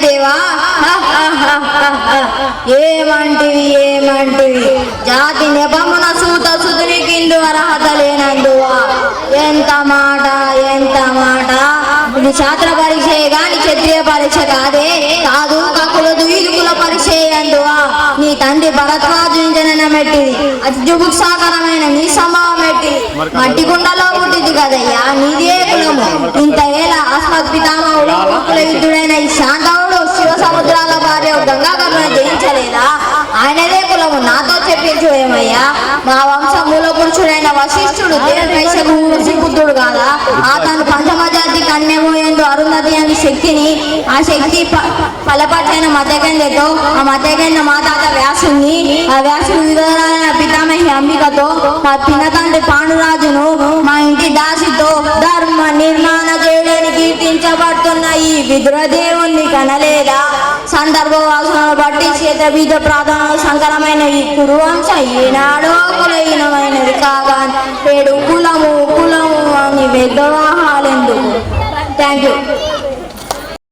దేవా ఏమంటివి ఏమంటివి జాతి నెపమున సూత సుతుని కిందు అర్హత లేనందువా ఎంత మాట ఎంత మాట ఇది శాస్త్ర పరీక్ష గాని క్షత్రియ పరీక్ష కాదే కాదు కకులదు ఈదుకుల పరీక్ష అందువా నీ తండ్రి భరద్వాజు జననం పెట్టింది అతి జుగుప్సాకరమైన నీ సంభవం పెట్టింది మట్టి కుండలో పుట్టింది కదయ్యా నీదే కులము ఇంత ఏళ్ళ ఆస్మత్ పితామహుడు కులయుద్ధుడైన ఈ శాంతవుడు శివ సముద్రాల భార్య గంగాకర్ణను జయించలేదా ఆయనదే కులము నాతో చెప్పించు ఏమయ్యా మా వంశ మూల పురుషుడైన వశిష్ఠుడు దేవైశకు బుద్ధుడు కాదా అతను పంచమజాతి కన్యము ఎందు అరుంధతి అని శక్తిని ఆ శక్తి ఫలపట్టైన మతకేంద్రతో ఆ మతకేంద్ర మాతాత వ్యాసుని ఆ వ్యాసుడు విధులైన పితామహి అంబికతో మా పినతండ్రి పాండురాజును మా ఇంటి దాసితో ధర్మ నిర్మాణ చేయడానికి కీర్తించబడుతున్న ఈ విదురదేవుణ్ణి కనలేదా సందర్భవాసనను బట్టి క్షేత్రబీజ ప్రాధాన్య సంకరమైన ఈ కురువంశ ఈనాడో కులహీనమైనది కాగా నేడు కులము కులము అని వ్యవహాలెందుకు. Thank you.